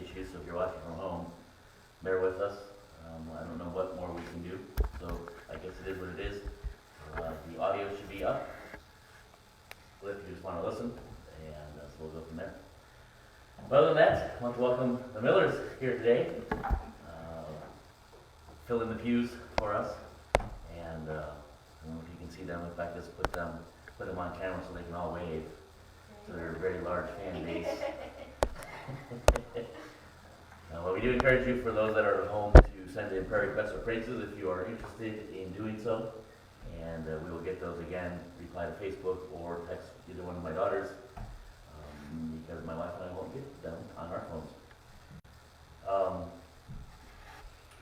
issues, so if you're watching from home, bear with us. I don't know what more we can do, so I guess it is what it is. The audio should be up, if you just want to listen, and so we'll go from there. Other than that, I want to welcome the Millers here today, fill in the pews for us, and I don't know if you can see them. If I just put them on camera so they can all wave to their very large fan base. Well, we do encourage you, for those that are at home, to send in prayer requests or praises if you are interested in doing so, and we will get those again. Reply to Facebook or text either one of my daughters, because my wife and I won't get them on our phones.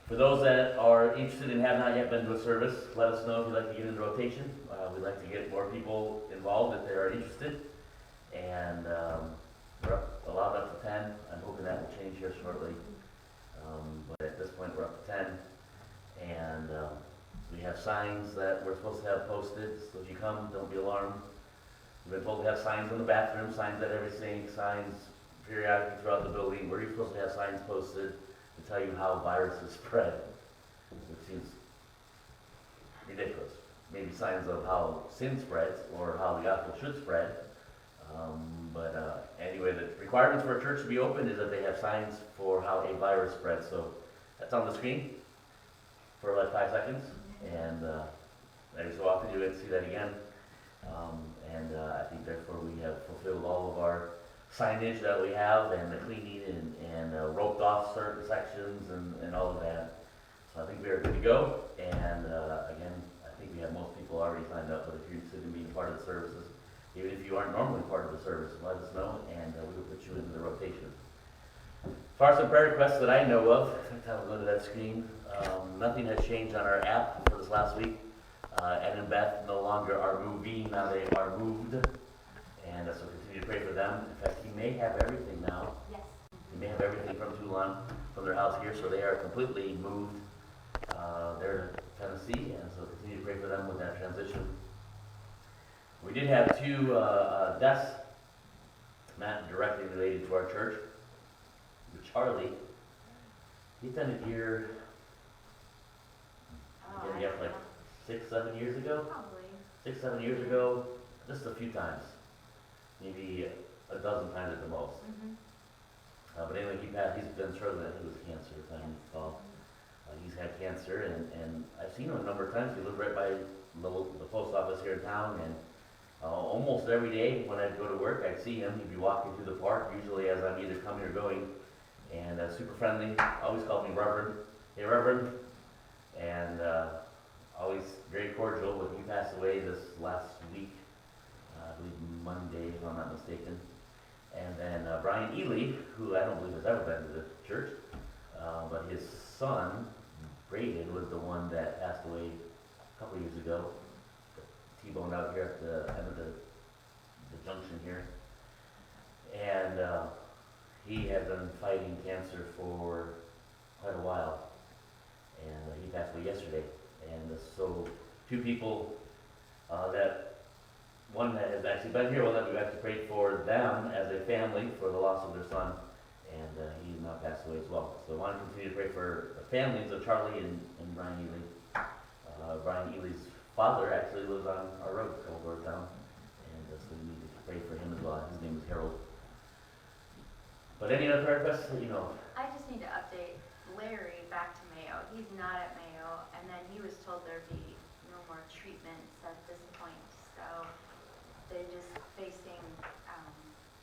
For those that are interested and have not yet been to a service, let us know if you'd like to get into rotation. We'd like to get more people involved if they are interested. And we're allowed up to 10. I'm hoping that will change here shortly. But at this point, we're up to 10. And we have signs that we're supposed to have posted. So if you come, don't be alarmed. We've been told to have signs in the bathroom, signs at every sink, signs periodically throughout the building. We're supposed to have signs posted to tell you how viruses spread, which seems ridiculous. Maybe signs of how sin spreads or how the gospel should spread. But anyway, the requirements for a church to be open is that they have signs for how a virus spreads. So that's on the screen for like 5 seconds, and every so often you see that again. I think therefore we have fulfilled all of our signage that we have, and the cleaning and roped off certain sections and all of that. So I think we are good to go. And again, I think we have most people already signed up, but if you're interested in being part of the services, even if you aren't normally part of the service, let us know, and we will put you into the rotation. As far as some prayer requests that I know of, in fact, I'll go to that screen. Nothing has changed on our app for this last week. Ed and Beth no longer are moving, now they are moved. And so continue to pray for them. In fact, he may have everything now. Yes. He may have everything from Toulon, from their house here, so they are completely moved there to Tennessee, and so continue to pray for them with that transition. We did have 2 deaths, not directly related to our church. Charlie, he attended here, like 6-7 years ago? Probably. 6-7 years ago, just a few times. Maybe a dozen times at the most. But anyway, he's been struggling. I think it was cancer, if I recall. He's had cancer, and I've seen him a number of times. He lived right by the post office here in town, and almost every day when I'd go to work, I'd see him. He'd be walking through the park, usually as I'm either coming or going, and super friendly. Always called me Reverend. Hey, Reverend. And always very cordial. When he passed away this last week, I believe Monday, if I'm not mistaken. And then Brian Ely, who I don't believe has ever been to the church, but his son, Braden, was the one that passed away a couple years ago. T-boned out here at the end of the junction here. And he had been fighting cancer for quite a while. And he passed away yesterday. And so 2 people one that has actually been here, that we've actually prayed for them as a family for the loss of their son, and he now passed away as well. So I want to continue to pray for the families of Charlie and Brian Ely. Brian Ely's father actually lives on our road over town, and so we need to pray for him as well. His name is Harold. But any other prayer requests that you know? I just need to update Larry back to Mayo. He's not at Mayo, and then he was told there'd be no more treatments at this point. So they're just facing,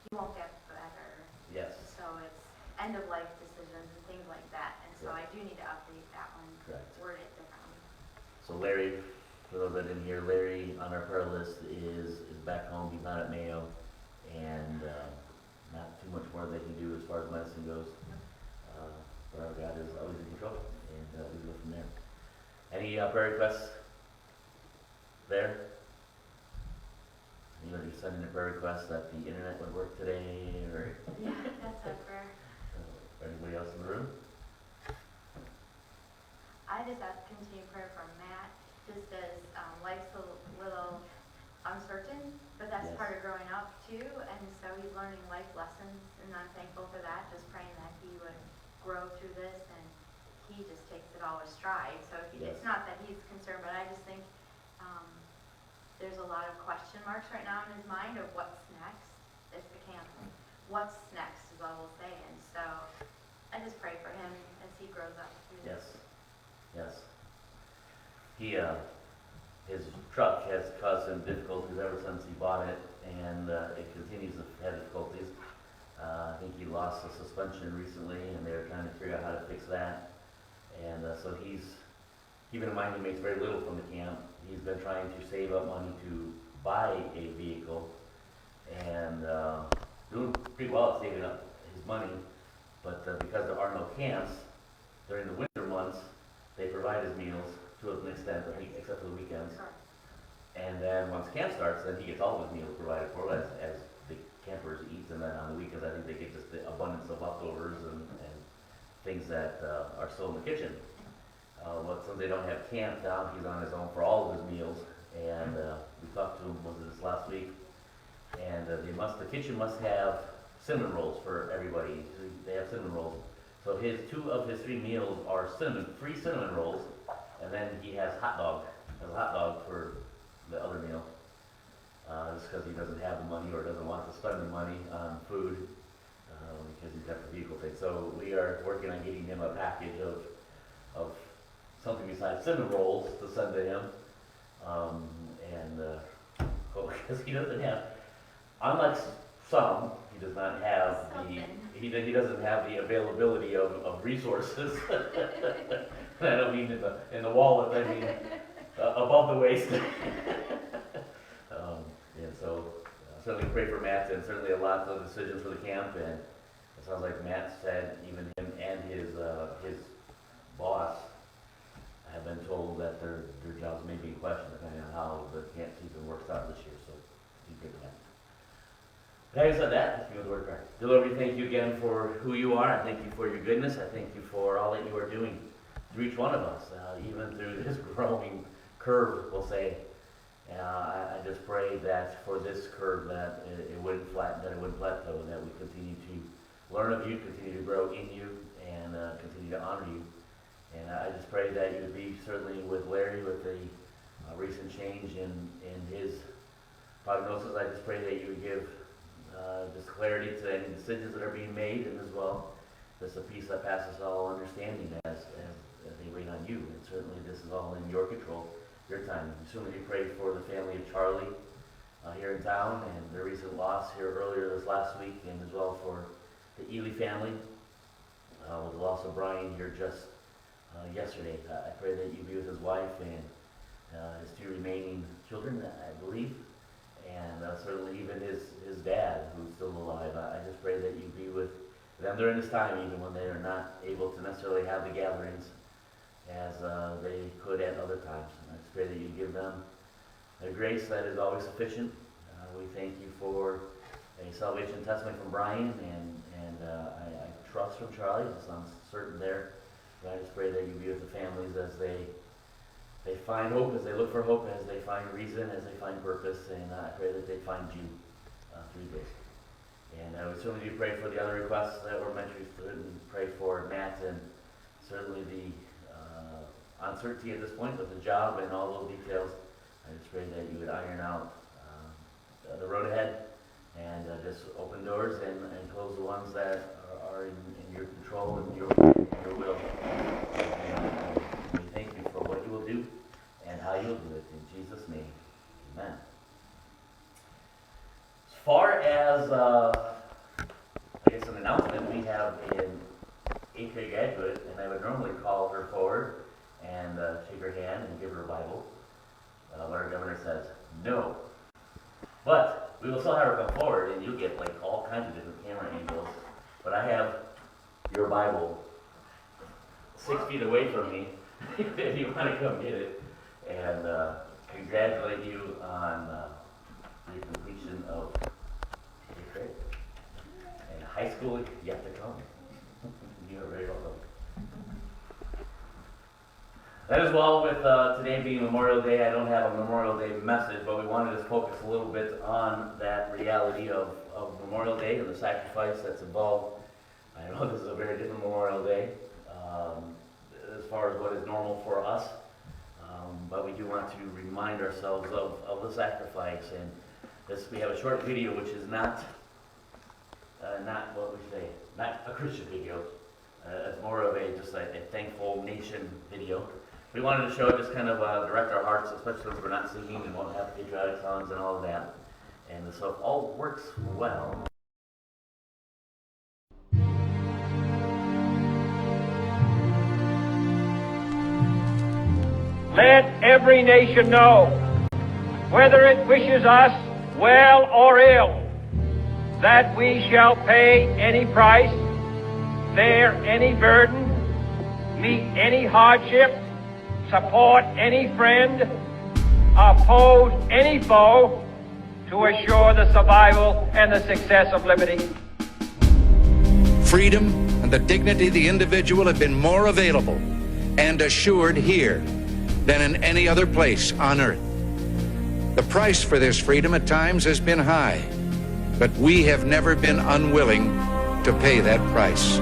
he won't get better. Yes. So it's end of life decisions and things like that. And so I do need to update that one. Correct. Word it differently. So Larry, for those that didn't hear, Larry on our prayer list is back home. He's not at Mayo, and not too much more they can do as far as medicine goes. But our God is always in control, and we go from there. Any prayer requests there? Anybody sending a prayer request that the internet would work today, or Yeah, that's our prayer. anybody else in the room? I just ask continued prayer for Matt, just as life's a little uncertain, but that's Yes. part of growing up too, and so he's learning life lessons, and I'm thankful for that, just praying that he would grow through this, and he just takes it all with stride. So Yes. it's not that he's concerned, but I just think there's a lot of question marks right now in his mind of what's next. It's the camp. What's next is all we'll say. And so I just pray for him as he grows up through this. Yes. He, his truck has caused him difficulties ever since he bought it, and it continues to have difficulties. I think he lost a suspension recently, and they're trying to figure out how to fix that. And so keeping in mind he makes very little from the camp. He's been trying to save up money to buy a vehicle, and doing pretty well at saving up his money. But because there are no camps during the winter months, they provide his meals to an extent, except for the weekends. Sure. And then once camp starts, then he gets all of his meals provided for as the campers eat. And then on the weekends, I think they get just the abundance of leftovers and things that are still in the kitchen. But since they don't have camp now, he's on his own for all of his meals. And we talked to him, was it this last week? And the kitchen must have cinnamon rolls for everybody. They have cinnamon rolls. So two of his 3 meals are free cinnamon rolls, and then he has a hot dog for the other meal. Just because he doesn't have the money or doesn't want to spend the money on food, because he's got the vehicle thing. So we are working on getting him a package of something besides cinnamon rolls to send to him. Because he doesn't have, unlike some, he does not have he doesn't have the availability of resources. I don't mean in the wallet, I mean above the waist. And so certainly pray for Matt, and certainly a lot of decisions for the camp. And it sounds like Matt said even him and his boss have been told that their jobs may be in question depending on how the camp season works out this year. So be good with that. Having said that, let's begin with the word of prayer. Dear Lord, we thank you again for who you are. I thank you for your goodness. I thank you for all that you are doing through each one of us, even through this growing curve, we'll say. I just pray that for this curve that it wouldn't flatten, that it wouldn't plateau, that we continue to learn of you, continue to grow in you, and continue to honor you. And I just pray that you would be certainly with Larry with the recent change in his prognosis. I just pray that you would give just clarity to any decisions that are being made, and as well just a peace that passes all understanding as they wait on you. And certainly this is all in your control, your time. And certainly we pray for the family of Charlie here in town and their recent loss here earlier this last week, and as well for the Ely family with the loss of Brian here just yesterday. I pray that you be with his wife and his 2 remaining children, I believe, and certainly even his dad, who's still alive. I just pray that you be with them during this time, even when they are not able to necessarily have the gatherings as they could at other times. And I just pray that you give them a grace that is always sufficient. We thank you for a salvation testimony from Brian, and I trust from Charlie, as I'm certain there. But I just pray that you be with the families as they find hope, as they look for hope, as they find reason, as they find purpose, and I pray that they find you through this. And we certainly do pray for the other requests that were mentioned, and pray for Matt, and certainly the uncertainty at this point with the job and all those details. I just pray that you would iron out the road ahead, and just open doors and close the ones that are in your control and your will. And we thank you for what you will do and how you will do it. In Jesus' name, amen. As far as, I guess, an announcement, we have an 8th grade graduate, and I would normally call her forward and shake her hand and give her a Bible. But our governor says no. But we will still have her come forward, and you'll get like all kinds of different camera angles. But I have your Bible 6 feet away from me if you want to come get it. And congratulate you on the completion of 8th grade. And high school yet to come. You are very welcome. That as well, with today being Memorial Day, I don't have a Memorial Day message, but we wanted to focus a little bit on that reality of Memorial Day and the sacrifice that's involved. I know this is a very different Memorial Day, we do want to remind ourselves of the sacrifice. And this, we have a short video, which is not what we say, not a Christian video. It's more of just a thankful nation video. We wanted to show it, just kind of direct our hearts, especially since we're not singing and won't have patriotic songs and all of that. And so if all works well. Let every nation know, whether it wishes us well or ill, that we shall pay any price, bear any burden, meet any hardship, support any friend, oppose any foe, to assure the survival and the success of liberty. Freedom and the dignity of the individual have been more available and assured here than in any other place on earth. The price for this freedom at times has been high, but we have never been unwilling to pay that price.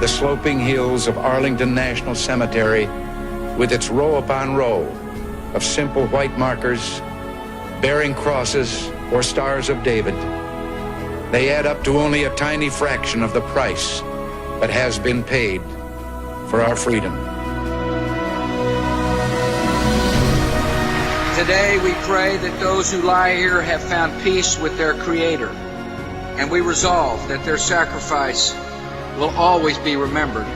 The sloping hills of Arlington National Cemetery, with its row upon row of simple white markers bearing crosses or stars of David, they add up to only a tiny fraction of the price that has been paid for our freedom. Today we pray that those who lie here have found peace with their Creator, and we resolve that their sacrifice will always be remembered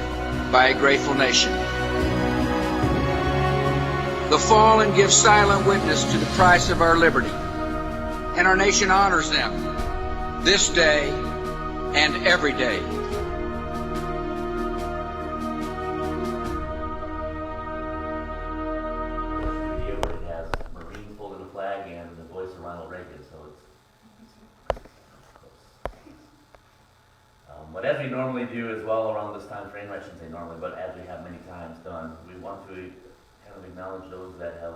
by a grateful nation. The fallen give silent witness to the price of our liberty, and our nation honors them this day and every day. But as we normally do as well around this time frame, I shouldn't say normally, but as we have many times done, we want to kind of acknowledge those that have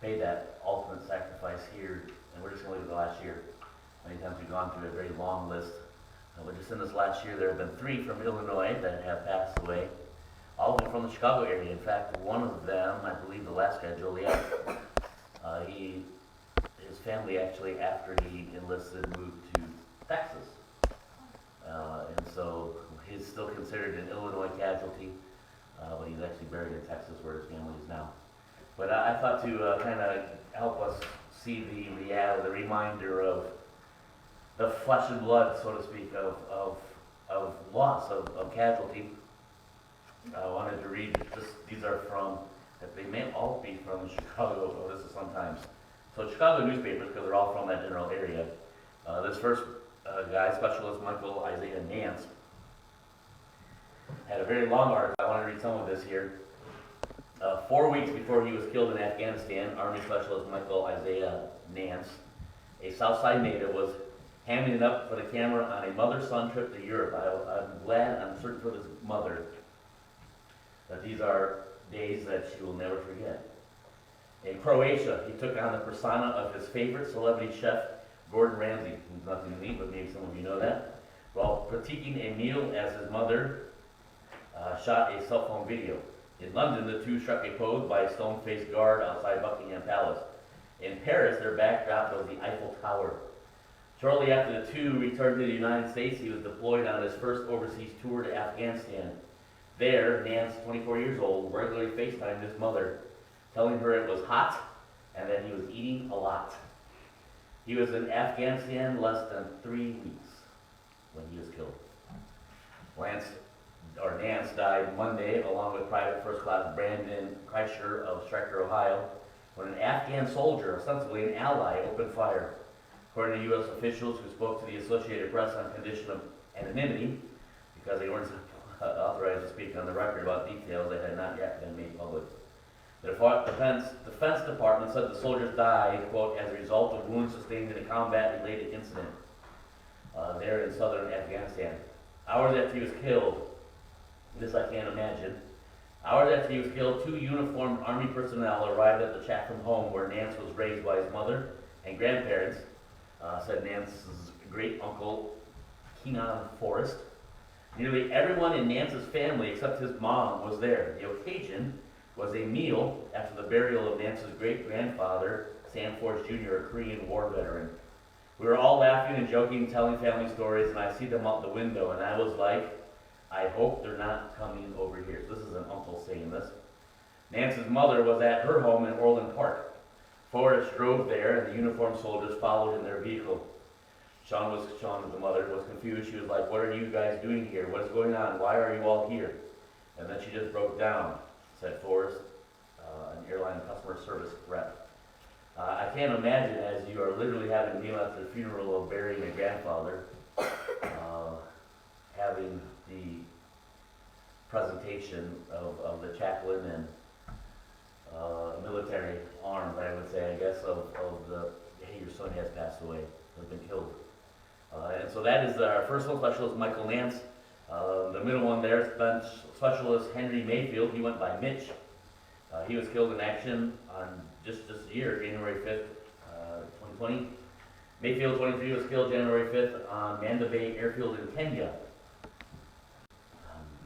paid that ultimate sacrifice here. And we're just going to look at the last year. Many times we've gone through a very long list. But just in this last year, there have been 3 from Illinois that have passed away, all of them from the Chicago area. In fact, one of them, I believe the last guy, Joliet, his family actually, after he enlisted, moved to Texas. And so he's still considered an Illinois casualty, but he's actually buried in Texas where his family is now. But I thought to kind of help us see the reminder of the flesh and blood, so to speak, of loss, of casualty. I wanted to read, these are from, they may all be from Chicago, this is sometimes. So Chicago newspapers, because they're all from that general area. This first guy, Specialist Michael Isaiah Nance, had a very long article. I want to read some of this here. 4 weeks before he was killed in Afghanistan, Army Specialist Michael Isaiah Nance, a Southside native, was hamming it up for the camera on a mother-son trip to Europe. I'm certain for this mother that these are days that she will never forget. In Croatia, he took on the persona of his favorite celebrity chef, Gordon Ramsay, who's nothing to eat, but maybe some of you know that, while critiquing a meal as his mother shot a cell phone video. In London, the two struck a pose by a stone-faced guard outside Buckingham Palace. In Paris, their backdrop was the Eiffel Tower. Shortly after the two returned to the United States, he was deployed on his first overseas tour to Afghanistan. There, Nance, 24 years old, regularly FaceTimed his mother, telling her it was hot and that he was eating a lot. He was in Afghanistan less than 3 weeks when he was killed. Nance died Monday along with Private First Class Brandon Kreischer of Stryker, Ohio, when an Afghan soldier, ostensibly an ally, opened fire. According to U.S. officials who spoke to the Associated Press on condition of anonymity, because they weren't authorized to speak on the record about details that had not yet been made public. The Defense Department said the soldiers died, quote, as a result of wounds sustained in a combat-related incident there in southern Afghanistan. Hours after he was killed, this I can't imagine, hours after he was killed, 2 uniformed Army personnel arrived at the Chatham home where Nance was raised by his mother and grandparents, said Nance's great-uncle, Keenan Forrest. Nearly everyone in Nance's family except his mom was there. The occasion was a meal after the burial of Nance's great-grandfather, Sam Forrest Jr., a Korean War veteran. We were all laughing and joking, telling family stories, and I see them out the window, and I was like, I hope they're not coming over here. So this is an uncle saying this. Nance's mother was at her home in Orland Park. Forrest drove there, and the uniformed soldiers followed in their vehicle. Sean, the mother, was confused. She was like, what are you guys doing here? What's going on? Why are you all here? And then she just broke down, said Forrest, an airline customer service rep. I can't imagine, as you are literally having a meal at the funeral of burying a grandfather, having the presentation of the chaplain and military arms, I would say, I guess, of the, hey, your son has passed away, has been killed. And so that is our first one, Specialist Michael Nance. The middle one there, Specialist Henry Mayfield. He went by Mitch. He was killed in action on just this year, January 5th, 2020. Mayfield, 23, was killed January 5th on Manda Bay Airfield in Kenya.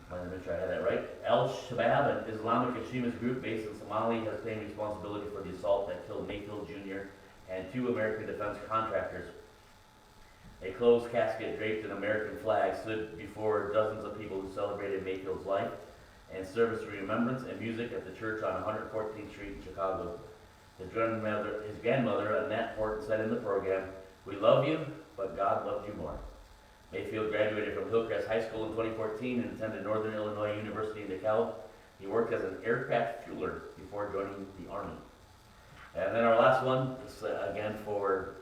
I want to make sure I had that right. Al-Shabaab, an Islamic extremist group based in Somalia, has claimed responsibility for the assault that killed Mayfield Jr. and 2 American defense contractors. A closed casket draped in American flags stood before dozens of people who celebrated Mayfield's life and service of remembrance and music at the church on 114th Street in Chicago. His grandmother, Annette Horton, said in the program, "We love you, but God loved you more." Mayfield graduated from Hillcrest High School in 2014 and attended Northern Illinois University in DeKalb. He worked as an aircraft fueler before joining the Army. And then our last one is again for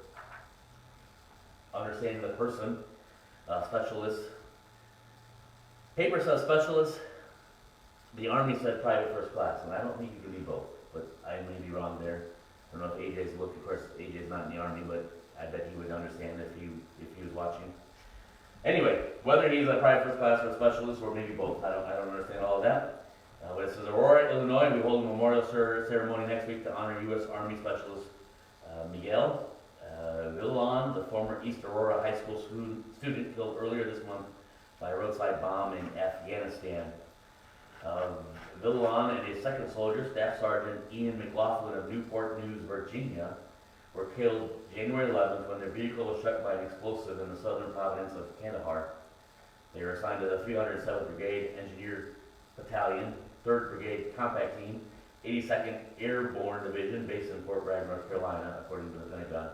understanding the person, specialist. Paper says specialist, the Army said private first class, and I don't think you can be both, but I may be wrong there. I don't know if AJ's looking, of course AJ's not in the Army, but I bet he would understand if he was watching. Anyway, whether he's a private first class or a specialist, or maybe both, I don't understand all of that. But it says Aurora, Illinois, we hold a memorial ceremony next week to honor U.S. Army Specialist Miguel Villalon, the former East Aurora High School student killed earlier this month by a roadside bomb in Afghanistan. Villalon and a second soldier, Staff Sergeant Ian McLaughlin of Newport News, Virginia, were killed January 11th when their vehicle was struck by an explosive in the southern province of Kandahar. They were assigned to the 307th Brigade Engineer Battalion, 3rd Brigade Compact Team, 82nd Airborne Division based in Fort Bragg, North Carolina, according to the Pentagon.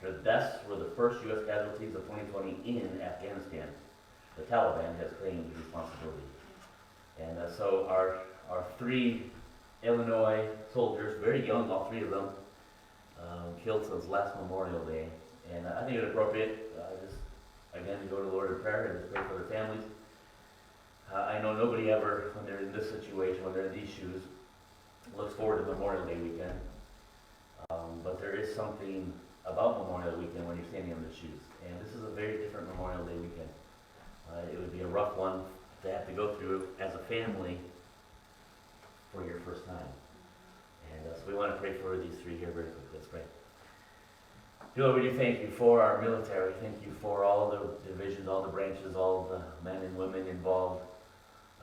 Their deaths were the first U.S. casualties of 2020 in Afghanistan. The Taliban has claimed responsibility. And so our 3 Illinois soldiers, very young, all 3 of them, killed since last Memorial Day. And I think it's appropriate, just again, to go to the Lord in prayer and just pray for their families. I know nobody ever, when they're in this situation, when they're in these shoes, looks forward to Memorial Day weekend. But there is something about Memorial Weekend when you're standing in the shoes. And this is a very different Memorial Day weekend. It would be a rough one to have to go through as a family for your first time. And so we want to pray for these 3 here very quickly. Let's pray. Dear Lord, we do thank you for our military. Thank you for all the divisions, all the branches, all the men and women involved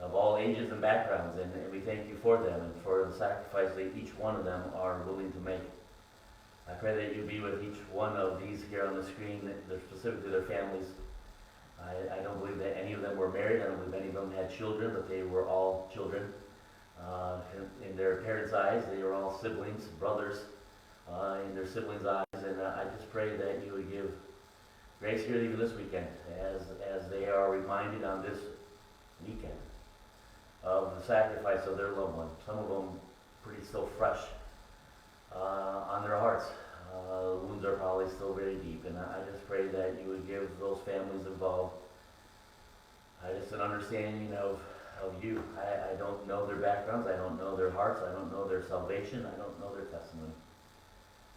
of all ages and backgrounds. And we thank you for them and for the sacrifice that each one of them are willing to make. I pray that you be with each one of these here on the screen, that they're specific to their families. I don't believe that any of them were married. I don't believe any of them had children, but they were all children. In their parents' eyes, they were all siblings, brothers, in their siblings' eyes. And I just pray that you would give grace here even this weekend as they are reminded on this weekend of the sacrifice of their loved one. Some of them pretty still fresh on their hearts. Wounds are probably still very deep. And I just pray that you would give those families involved just an understanding of you. I don't know their backgrounds. I don't know their hearts. I don't know their salvation. I don't know their testimony.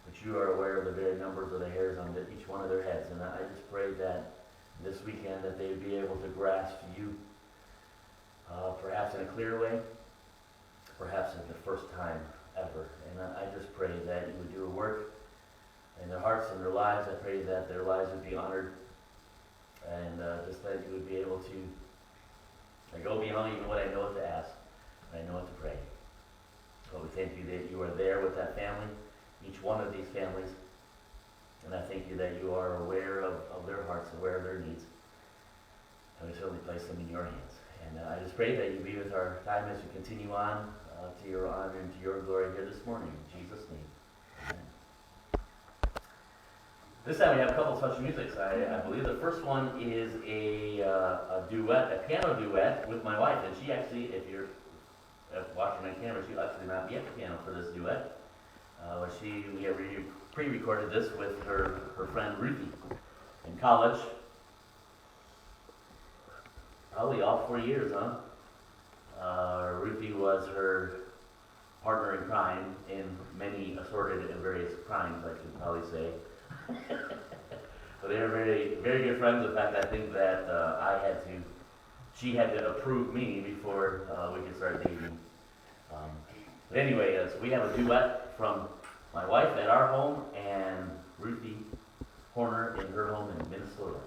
But you are aware of the very numbers of the hairs on each one of their heads. And I just pray that this weekend that they would be able to grasp you, perhaps in a clear way, perhaps for the first time ever. And I just pray that you would do a work in their hearts and their lives. I pray that their lives would be honored, and just that you would be able to beyond even what I know what to ask, and I know what to pray. Lord, we thank you that you are there with that family, each one of these families. And I thank you that you are aware of their hearts, aware of their needs. And we certainly place them in your hands. And I just pray that you be with our time as we continue on to your honor and to your glory here this morning. In Jesus' name. Amen. This time we have a couple of such musics. I believe the first one is a duet, a piano duet with my wife. And she actually, if you're watching my camera, she'll actually not be at the piano for this duet. We have pre-recorded this with her friend Ruthie in college. Probably all 4 years, huh? Ruthie was her partner in crime in many assorted and various crimes, I could probably say. But they were very, very good friends. In fact, I think that she had to approve me before we could start dating. But anyway, so we have a duet from my wife at our home and Ruthie Horner in her home in Minnesota.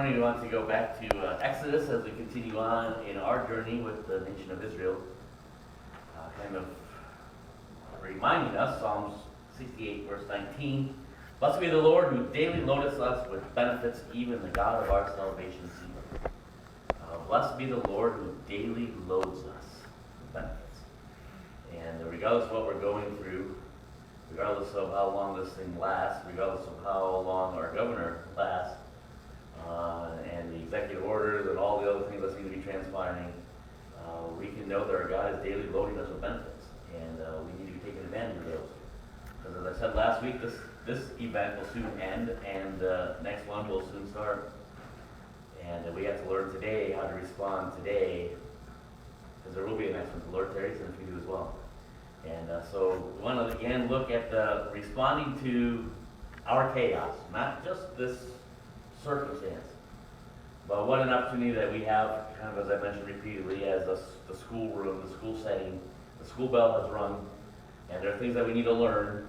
morning we want to go back to Exodus as we continue on in our journey with the nation of Israel. Kind of reminding us, Psalms 68 verse 19, "Blessed be the Lord who daily loadeth us with benefits, even the God of our salvation seeketh." Blessed be the Lord who daily loads us with benefits. And regardless of what we're going through, regardless of how long this thing lasts, regardless of how long our governor lasts, and the executive orders and all the other things that seem to be transpiring, we can know that our God is daily loading us with benefits, and we need to be taking advantage of those. Because as I said last week, this event will soon end, and the next one will soon start. And we have to learn today how to respond today, because there will be a next one. The Lord tarries, and we do as well. And so we want to again look at responding to our chaos, not just this circumstance, but what an opportunity that we have, kind of as I mentioned repeatedly, as the school room, the school setting, the school bell has rung, and there are things that we need to learn,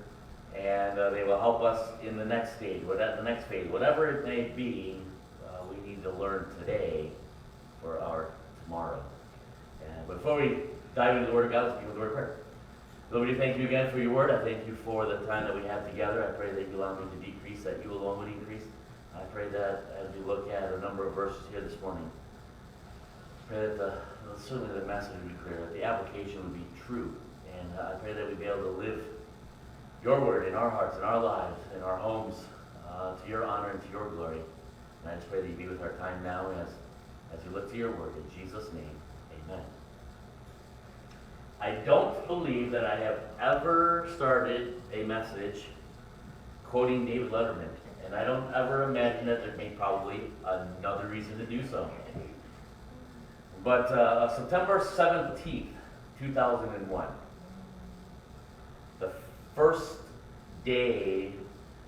and they will help us in the next stage, the next phase, whatever it may be. We need to learn today for our tomorrow. And before we dive into the Word of God, let's begin with the word of prayer. Lord, we thank you again for your word. I thank you for the time that we have together. I pray that you allow me to decrease, that you alone would increase. I pray that as we look at a number of verses here this morning, I pray that certainly the message would be clear, that the application would be true. And I pray that we'd be able to live your word in our hearts, in our lives, in our homes, to your honor and to your glory. And I just pray that you be with our time now as we look to your word. In Jesus' name, amen. I don't believe that I have ever started a message quoting David Letterman. And I don't ever imagine that there may probably another reason to do so. But September 17th, 2001, the first day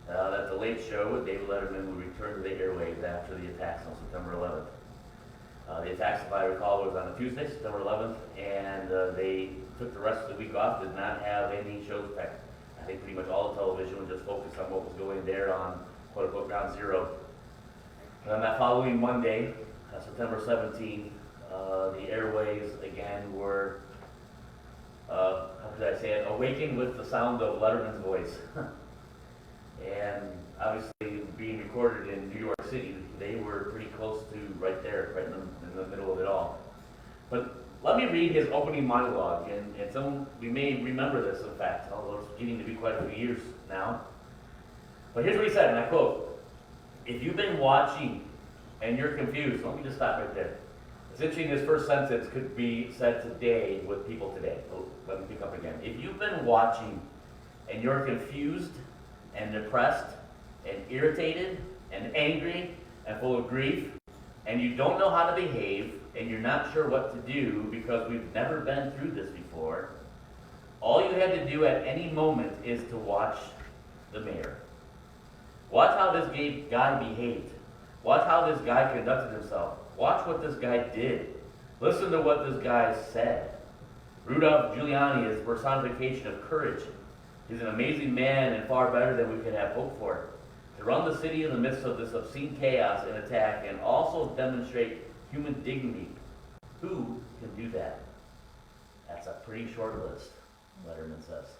that the Late Show with David Letterman would return to the airwaves after the attacks on September 11th. The attacks, if I recall, was on a Tuesday, September 11th, and they took the rest of the week off, did not have any shows back. I think pretty much all the television was just focused on what was going there on quote-unquote ground zero. And on that following Monday, September 17th, the airways again were, how could I say it, awakened with the sound of Letterman's voice. And obviously being recorded in New York City, they were pretty close to right there, right in the middle of it all. But let me read his opening monologue, and we may remember this, in fact, although it's getting to be quite a few years now. But here's what he said, and I quote, "If you've been watching and you're confused," let me just stop right there. It's interesting this first sentence could be said today with people today. Oh, let me pick up again. If you've been watching and you're confused and depressed and irritated and angry and full of grief, and you don't know how to behave, and you're not sure what to do because we've never been through this before, all you had to do at any moment is to watch the mayor. Watch how this guy behaved. Watch how this guy conducted himself. Watch what this guy did. Listen to what this guy said. Rudolph Giuliani is personification of courage. He's an amazing man and far better than we could have hoped for. To run the city in the midst of this obscene chaos and attack and also demonstrate human dignity. Who can do that? That's a pretty short list, Letterman says.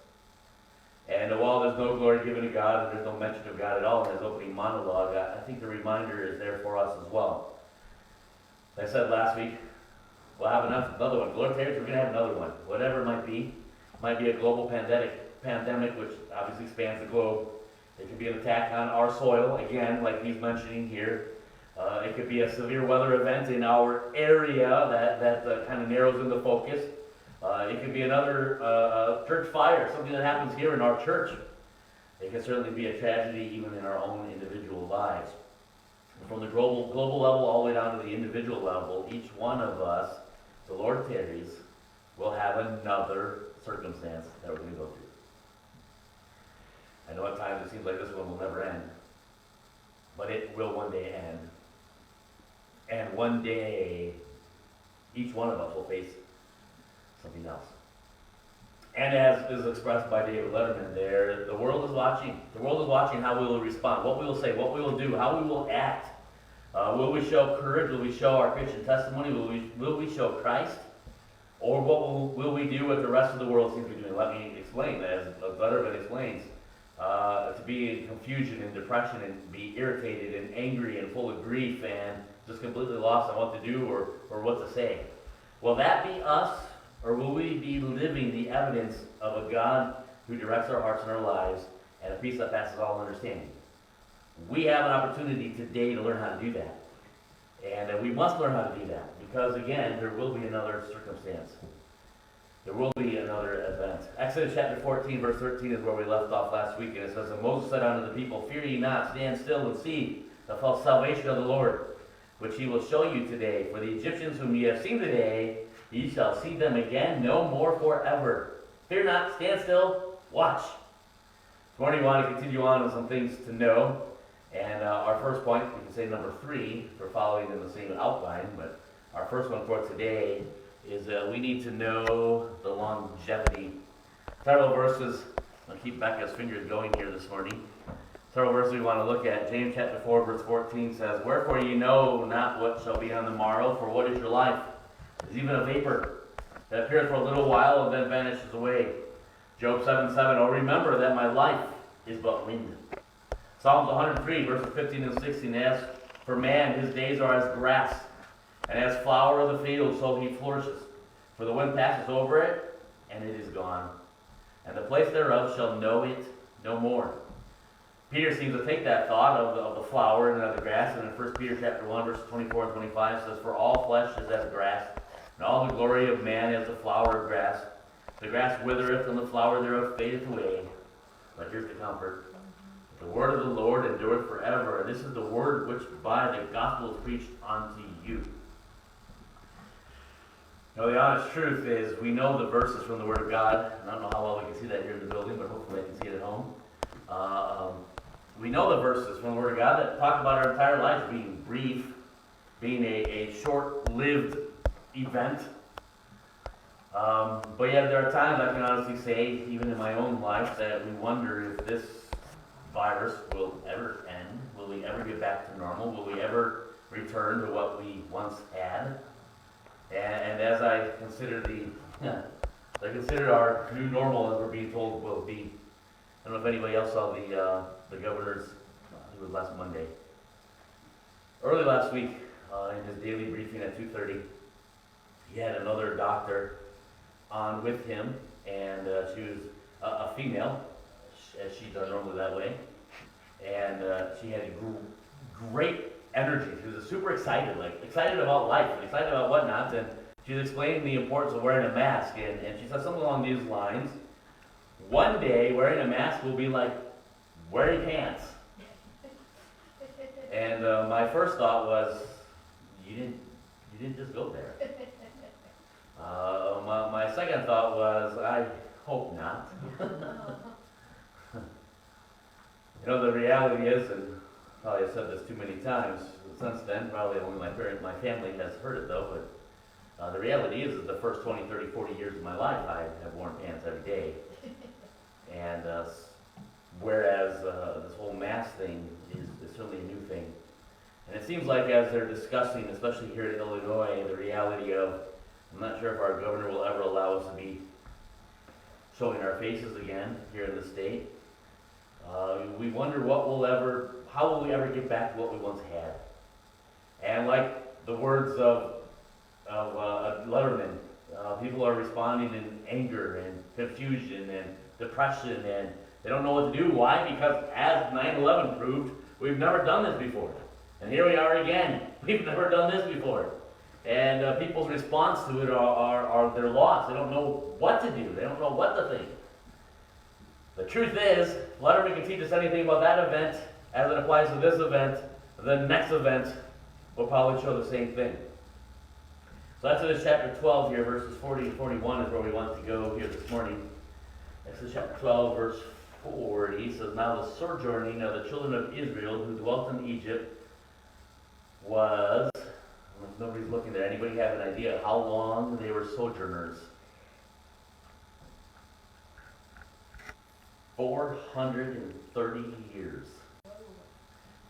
And while there's no glory given to God and there's no mention of God at all in his opening monologue, I think the reminder is there for us as well. As I said last week, we'll have another one. Lord tarries, we're going to have another one. Whatever it might be. It might be a global pandemic, which obviously spans the globe. It could be an attack on our soil, again, like he's mentioning here. It could be a severe weather event in our area that kind of narrows in the focus. It could be another church fire, something that happens here in our church. It can certainly be a tragedy even in our own individual lives. From the global level all the way down to the individual level, each one of us, the Lord tarries, will have another circumstance that we're going to go through. I know at times it seems like this one will never end, but it will one day end. And one day, each one of us will face something else. And as is expressed by David Letterman there, the world is watching. The world is watching how we will respond, what we will say, what we will do, how we will act Will we show courage? Will we show our Christian testimony? Will we show Christ? Or what will we do what the rest of the world seems to be doing? Let me explain, as Letterman explains. To be in confusion and depression and be irritated and angry and full of grief and just completely lost on what to do or what to say. Will that be us, or will we be living the evidence of a God who directs our hearts and our lives and a peace that passes all understanding? We have an opportunity today to learn how to do that. And we must learn how to do that because, again, there will be another circumstance. There will be another event. Exodus chapter 14, verse 13 is where we left off last week. And it says, "And Moses said unto the people, Fear ye not, stand still and see the salvation of the Lord, which he will show you today. For the Egyptians whom ye have seen today, ye shall see them again no more forever. Fear not, stand still, watch." This morning we want to continue on with some things to know. And our first point, we can say number 3, we're following in the same outline, but our first one for today is we need to know the longevity. Several verses, I'll keep Becca's fingers going here this morning. Several verses we want to look at. James chapter 4, verse 14 says, "Wherefore ye know not what shall be on the morrow, for what is your life? It is even a vapor that appeareth for a little while and then vanishes away." Job 7:7, "Oh, remember that my life is but wind." Psalms 103, verses 15 and 16, "As for man, his days are as grass, and as flower of the field, so he flourishes. For the wind passes over it, and it is gone, and the place thereof shall know it no more." Peter seems to take that thought of the flower and of the grass, and in 1 Peter chapter 1, verses 24 and 25 says, "For all flesh is as grass, and all the glory of man as the flower of grass. The grass withereth, and the flower thereof fadeth away. But here's the comfort. The word of the Lord endureth forever. And this is the word which by the gospel is preached unto you." Now, the honest truth is, we know the verses from the Word of God. I don't know how well we can see that here in the building, but hopefully I can see it at home. We know the verses from the Word of God that talk about our entire lives being brief, being a short-lived event. But yet there are times I can honestly say, even in my own life, that we wonder if this virus will ever end. Will we ever get back to normal? Will we ever return to what we once had? And as I consider our new normal, as we're being told will be, I don't know if anybody else saw the governor's, it was last Monday. Early last week, in his daily briefing at 2:30, he had another doctor on with him, and she was a female, as she's normally that way, and she had great energy. She was super excited, excited about life, and excited about whatnot, and she was explaining the importance of wearing a mask, and she said something along these lines: one day, wearing a mask will be like wearing pants. And my first thought was, you didn't just go there. My second thought was, I hope not. You know, the reality is, and probably I've said this too many times since then, probably only my family has heard it though, but the reality is that the first 20, 30, 40 years of my life, I have worn pants every day. And whereas this whole mask thing is certainly a new thing. And it seems like as they're discussing, especially here in Illinois, the reality of, I'm not sure if our governor will ever allow us to be showing our faces again here in the state. We wonder how will we ever get back to what we once had? And like the words of Letterman, people are responding in anger and confusion and depression, and they don't know what to do. Why? Because as 9/11 proved, we've never done this before. And here we are again. We've never done this before. And people's response to it are they're lost. They don't know what to do. They don't know what to think. The truth is, Letterman can teach us anything about that event as it applies to this event. The next event will probably show the same thing. So Exodus chapter 12 here, verses 40 and 41 is where we want to go here this morning. Exodus chapter 12, verse 40 says, "Now the sojourning of the children of Israel who dwelt in Egypt was," if nobody's looking there, anybody have an idea how long they were sojourners? 430 years.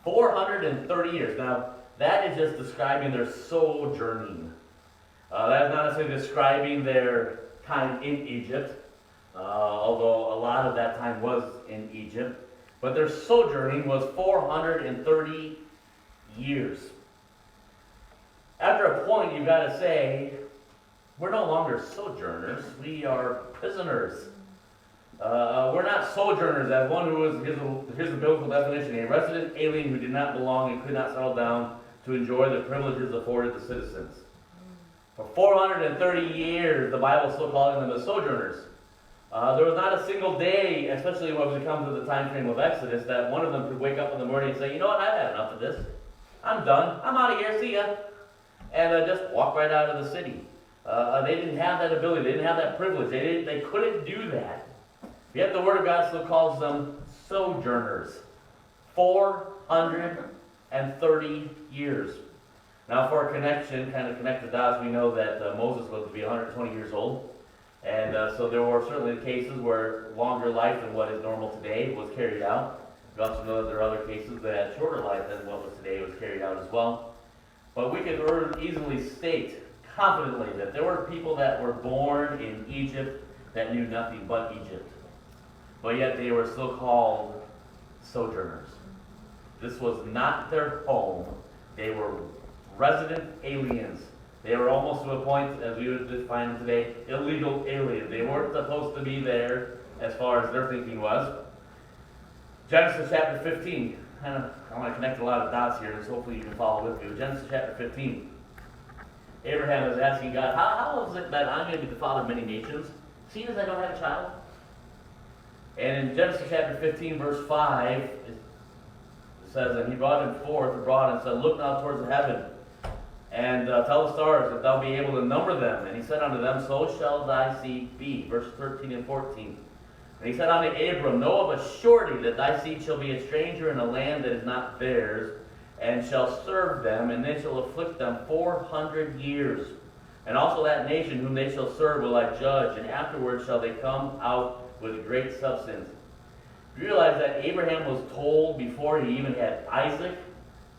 430 years. Now, that is just describing their sojourning. That is not necessarily describing their time in Egypt, although a lot of that time was in Egypt. But their sojourning was 430 years. After a point, you've got to say, we're no longer sojourners, we are prisoners. We're not sojourners as one who is, here's the biblical definition, a resident alien who did not belong and could not settle down to enjoy the privileges afforded to citizens. For 430 years, the Bible is still calling them as sojourners. There was not a single day, especially when it comes to the time frame of Exodus, that one of them could wake up in the morning and say, you know what, I've had enough of this. I'm done. I'm out of here. See ya. And just walk right out of the city. They didn't have that ability. They didn't have that privilege. They couldn't do that. Yet the Word of God still calls them sojourners. 430 years. Now for a connection, kind of connect the dots, we know that Moses lived to be 120 years old. And so there were certainly cases where longer life than what is normal today was carried out. We also know that there are other cases that had shorter life than what was today was carried out as well. But we can easily state confidently that there were people that were born in Egypt that knew nothing but Egypt. But yet they were still called sojourners. This was not their home. They were resident aliens. They were almost to a point, as we would define them today, illegal aliens. They weren't supposed to be there as far as their thinking was. Genesis chapter 15. I want to connect a lot of dots here, so hopefully you can follow with me. Genesis chapter 15. Abraham is asking God, how is it that I'm going to be the father of many nations, seeing as I don't have a child? And in Genesis chapter 15, verse 5, it says, and he brought him forth abroad and said, look now towards the heaven, and tell the stars that thou be able to number them. And he said unto them, so shall thy seed be. Verse 13 and 14. And he said unto Abram, know of a surety that thy seed shall be a stranger in a land that is not theirs, and shall serve them, and they shall afflict them 400 years. And also that nation whom they shall serve will I judge, and afterwards shall they come out with great substance. You realize that Abraham was told before he even had Isaac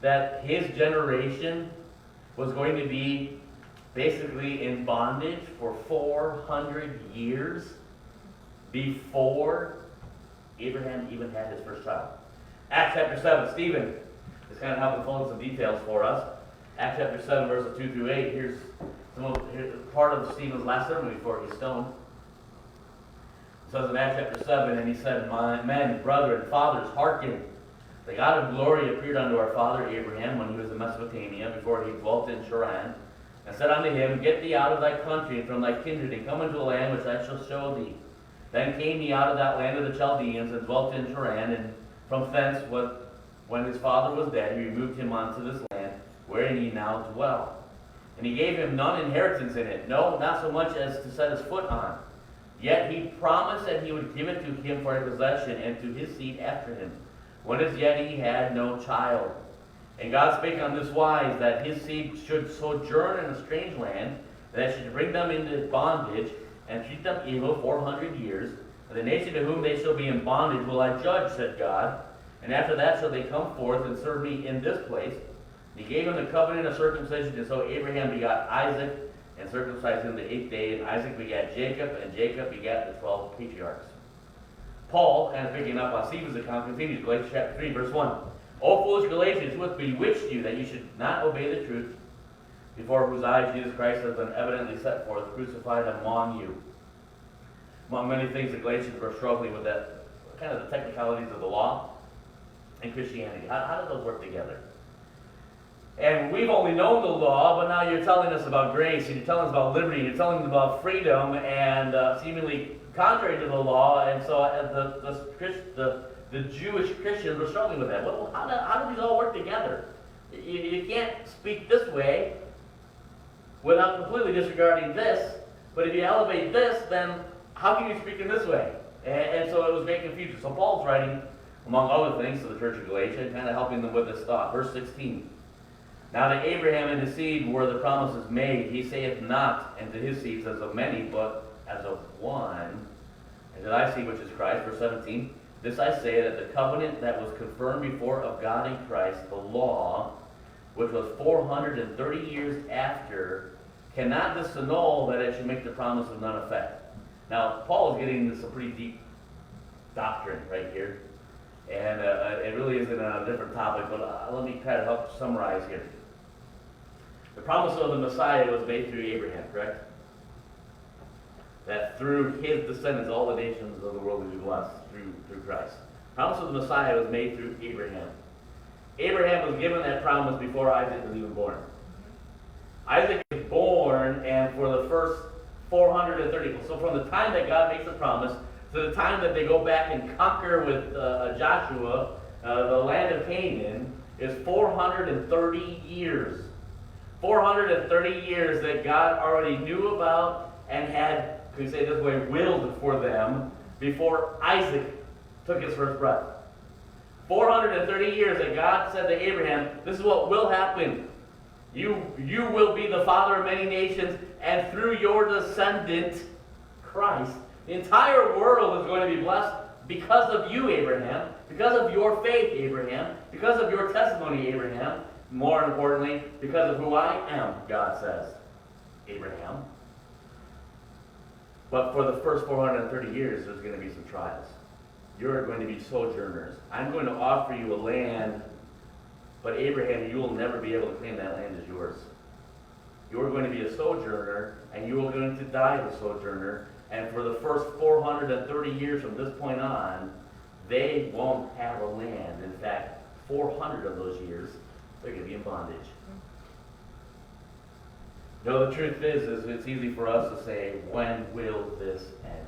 that his generation was going to be basically in bondage for 400 years before Abraham even had his first child. Acts chapter 7, Stephen is kind of helping fill in some details for us. Acts chapter 7, verses 2 through 8. Here's part of Stephen's last sermon before he was stoned. It says in Acts chapter 7, and he said, my men, brethren, fathers, hearken. The God of glory appeared unto our father Abraham when he was in Mesopotamia, before he dwelt in Charan, and said unto him, get thee out of thy country and from thy kindred, and come into a land which I shall show thee. Then came he out of that land of the Chaldeans, and dwelt in Charan, and from thence, when his father was dead, he removed him unto this land, wherein ye now dwell. And he gave him none inheritance in it, no, not so much as to set his foot on. Yet he promised that he would give it to him for a possession, and to his seed after him, when as yet he had no child. And God spake on this wise, that his seed should sojourn in a strange land, that should bring them into bondage, and treat them evil 400 years. And the nation to whom they shall be in bondage will I judge, said God. And after that shall they come forth and serve me in this place. And he gave him the covenant of circumcision, and so Abraham begot Isaac, and circumcised him the 8th day, and Isaac begat Jacob, and Jacob begat the 12 patriarchs. Paul, kind of picking up on Stephen's account, continues, Galatians chapter 3, verse 1. O foolish Galatians, who hath bewitched you, that you should not obey the truth, before whose eyes Jesus Christ has been evidently set forth, crucified among you. Among many things, the Galatians were struggling with that, kind of the technicalities of the law and Christianity. How do those work together? And we've only known the law, but now you're telling us about grace, and you're telling us about liberty, and you're telling us about freedom, and seemingly contrary to the law, and so the Jewish Christians were struggling with that. Well, how do these all work together? You can't speak this way without completely disregarding this, but if you elevate this, then how can you speak in this way? And so it was great confusion. So Paul's writing, among other things, to the church of Galatia, kind of helping them with this thought. Verse 16. Now to Abraham and his seed were the promises made. He saith not, and to his seeds as of many, but as of one, and to thy seed which is Christ. Verse 17. This I say, that the covenant that was confirmed before of God in Christ, the law, which was 430 years after, cannot disannul that it should make the promise of none effect. Now, Paul is getting into some pretty deep doctrine right here, and it really isn't a different topic, but let me try to help summarize here. The promise of the Messiah was made through Abraham, correct? That through his descendants, all the nations of the world will be blessed through Christ. The promise of the Messiah was made through Abraham. Abraham was given that promise before Isaac was even born. Isaac is born, and for the first 430, so from the time that God makes the promise to the time that they go back and conquer with Joshua the land of Canaan is 430 years. 430 years that God already knew about and had, could we say this way, willed for them before Isaac took his first breath. 430 years that God said to Abraham, this is what will happen. You will be the father of many nations, and through your descendant, Christ, the entire world is going to be blessed because of you, Abraham, because of your faith, Abraham, because of your testimony, Abraham. More importantly, because of who I am, God says, Abraham. But for the first 430 years, there's going to be some trials. You're going to be sojourners. I'm going to offer you a land, but Abraham, you will never be able to claim that land as yours. You're going to be a sojourner, and you are going to die as a sojourner. And for the first 430 years from this point on, they won't have a land. In fact, 400 of those years, they're going to be in bondage. No, the truth is it's easy for us to say, when will this end?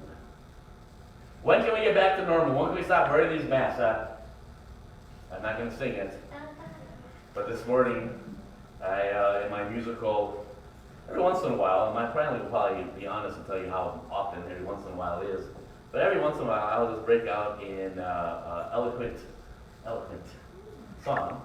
When can we get back to normal? When can we stop wearing these masks? I'm not going to sing it. But this morning, I in my musical, every once in a while, and my family will probably be honest and tell you how often every once in a while it is, but every once in a while I'll just break out in eloquent song.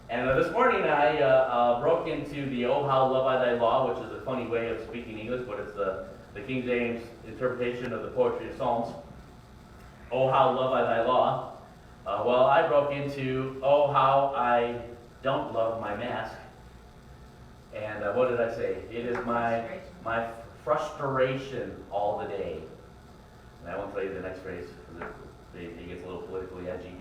And this morning I broke into the "Oh How Love I Thy Law," which is a funny way of speaking English, but it's the King James interpretation of the poetry of Psalms. "Oh How Love I Thy Law." Well, I broke into "Oh How I Don't Love My Mask." And what did I say? It is my frustration all the day. And I won't tell you the next phrase because it gets a little politically edgy.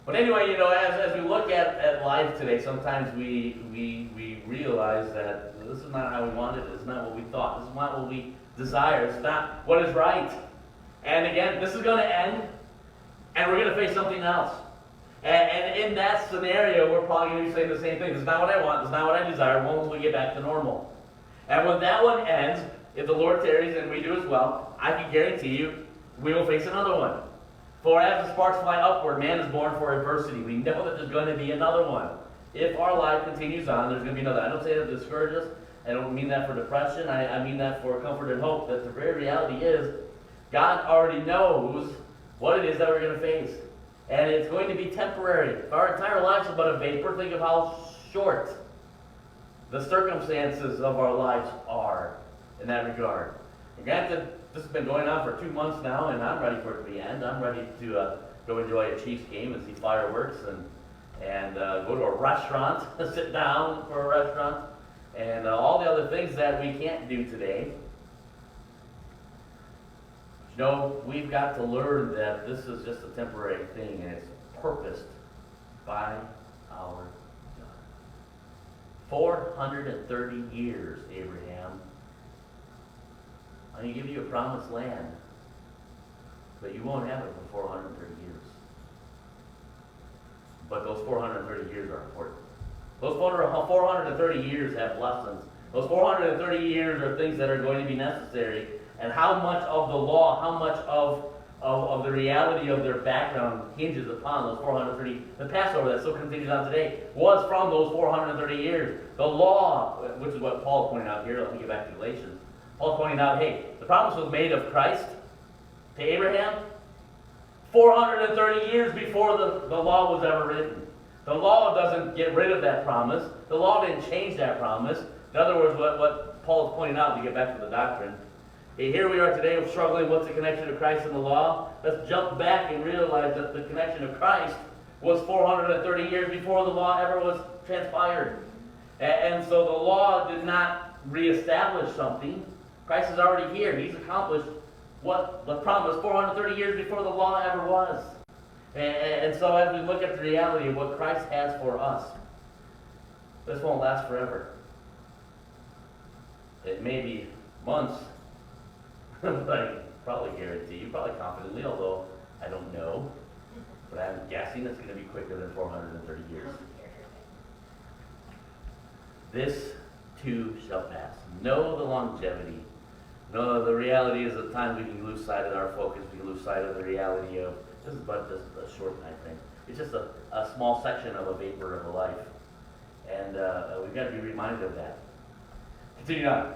But anyway, you know, as we look at life today, sometimes we realize that this is not how we wanted it. This is not what we thought. This is not what we desire. It's not what is right. And again, this is going to end, and we're going to face something else. And in that scenario, we're probably going to be saying the same thing. This is not what I want. This is not what I desire. When will we get back to normal? And when that one ends, if the Lord tarries and we do as well, I can guarantee you we will face another one. For as the sparks fly upward, man is born for adversity. We know that there's going to be another one. If our life continues on, there's going to be another. I don't say that to discourage us. I don't mean that for depression. I mean that for comfort and hope, that the very reality is God already knows what it is that we're going to face. And it's going to be temporary. If our entire lives is but a vapor, think of how short the circumstances of our lives are in that regard. And granted, this has been going on for 2 months now, and I'm ready for it to end. I'm ready to go enjoy a Chiefs game and see fireworks and go to a restaurant, sit down for a restaurant, and all the other things that we can't do today. You know, we've got to learn that this is just a temporary thing, and it's purposed by our God. 430 years, Abraham. I'm going to give you a promised land, but you won't have it for 430 years. But those 430 years are important. Those 430 years have lessons. Those 430 years are things that are going to be necessary. And how much of the law, how much of the reality of their background hinges upon those 430. The Passover that still continues on today was from those 430 years. The law, which is what Paul's pointing out here. Let me get back to Galatians. Paul's pointing out, hey, the promise was made of Christ to Abraham 430 years before the law was ever written. The law doesn't get rid of that promise. The law didn't change that promise. In other words, what Paul is pointing out, to get back to the doctrine, hey, here we are today struggling, what's the connection of Christ and the law? Let's jump back and realize that the connection of Christ was 430 years before the law ever was transpired. And so the law did not reestablish something. Christ is already here. He's accomplished what the promise 430 years before the law ever was. And so as we look at the reality of what Christ has for us, this won't last forever. It may be months, but I probably guarantee you, probably confidently, although I don't know, but I'm guessing it's going to be quicker than 430 years. This too shall pass. Know the longevity. Know the reality is at times we can lose sight of our focus. We can lose sight of the reality of this is but just a short time thing. It's just a small section of a vapor of a life. And we've got to be reminded of that. Continue on.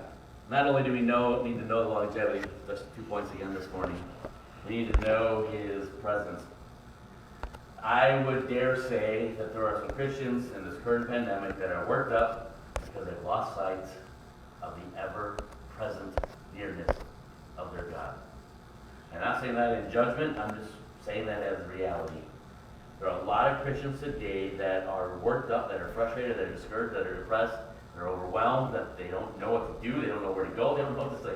Not only do we need to know the longevity, just 2 points again this morning. We need to know His presence. I would dare say that there are some Christians in this current pandemic that are worked up because they've lost sight of the ever-present nearness of their God. And I'm not saying that in judgment, I'm just saying that as reality. There are a lot of Christians today that are worked up, that are frustrated, that are discouraged, that are depressed, they're overwhelmed, that they don't know what to do, they don't know where to go, they don't know what to say.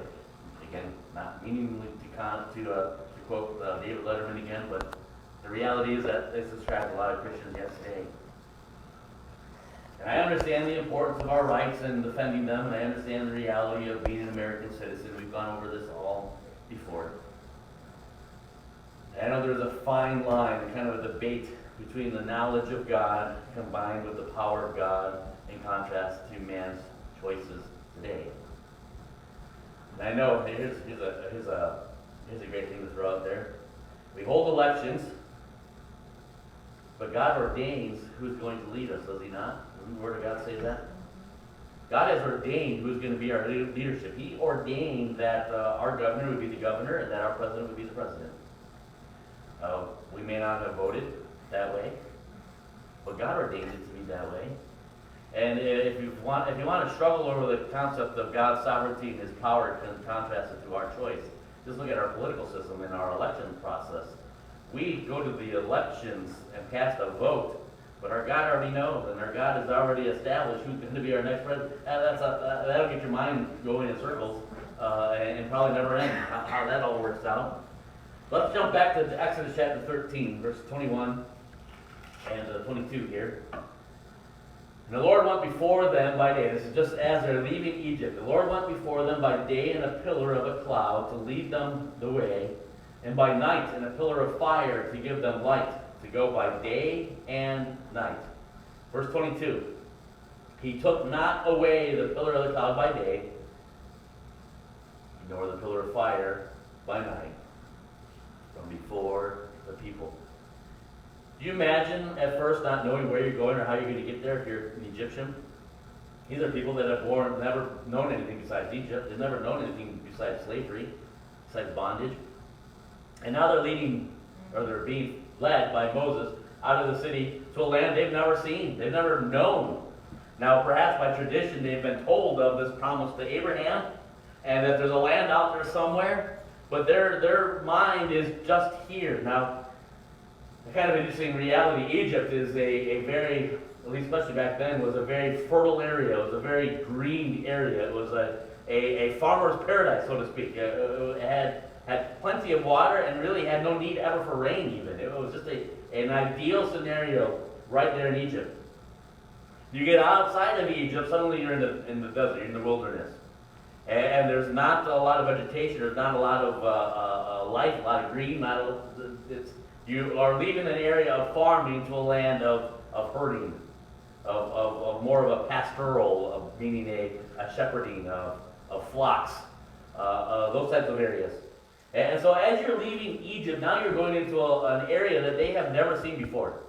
Again, not meaning to quote David Letterman again, but the reality is that this describes a lot of Christians yet today. And I understand the importance of our rights and defending them, and I understand the reality of being an American citizen. We've gone over this all before. And I know there's a fine line, kind of a debate between the knowledge of God combined with the power of God in contrast to man's choices today. And I know, here's a great thing to throw out there. We hold elections, but God ordains who's going to lead us, does He not? Doesn't the Word of God say that? God has ordained who's going to be our leadership. He ordained that our governor would be the governor and that our president would be the president. We may not have voted that way, but God ordained it to be that way. And if you want to struggle over the concept of God's sovereignty and His power and contrast it to our choice, just look at our political system and our election process. We go to the elections and cast a vote, but our God already knows, and our God has already established who's going to be our next president. That'll get your mind going in circles and probably never end how that all works out. Let's jump back to Exodus chapter 13, verse 21 and 22 here. And the Lord went before them by day. This is just as they're leaving Egypt. The Lord went before them by day in a pillar of a cloud to lead them the way, and by night in a pillar of fire to give them light, to go by day and night. Verse 22. He took not away the pillar of the cloud by day, nor the pillar of fire by night, from before the people. Do you imagine at first not knowing where you're going or how you're going to get there if you're an Egyptian? These are people that have never known anything besides Egypt. They've never known anything besides slavery, besides bondage. And now they're being led by Moses out of the city to a land they've never seen, they've never known. Now perhaps by tradition they've been told of this promise to Abraham and that there's a land out there somewhere, but their mind is just here. Now, a kind of interesting reality, Egypt is a very, at least especially back then, was a very fertile area. It was a very green area. It was a farmer's paradise, so to speak. It had plenty of water and really had no need ever for rain even. It was just an ideal scenario right there in Egypt. You get outside of Egypt, suddenly you're in the desert, you're in the wilderness. And there's not a lot of vegetation, there's not a lot of life, a lot of green. You are leaving an area of farming to a land of herding, of more of a pastoral, meaning a shepherding of flocks, those types of areas. And so as you're leaving Egypt, now you're going into an area that they have never seen before.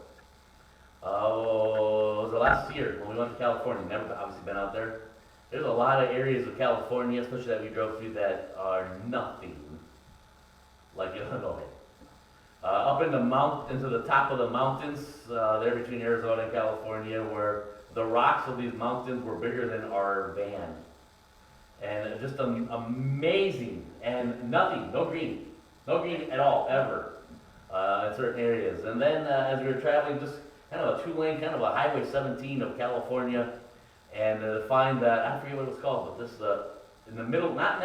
It was the last year when we went to California. Never obviously been out there. There's a lot of areas of California, especially that we drove through, that are nothing like Illinois. Up in into the top of the mountains, there between Arizona and California, where the rocks of these mountains were bigger than our van. And just amazing, and nothing, no green at all, ever. in certain areas. And then as we were traveling, just kind of a two-lane, kind of a Highway 17 of California, and to find that, I forget what it was called, but this in the middle, not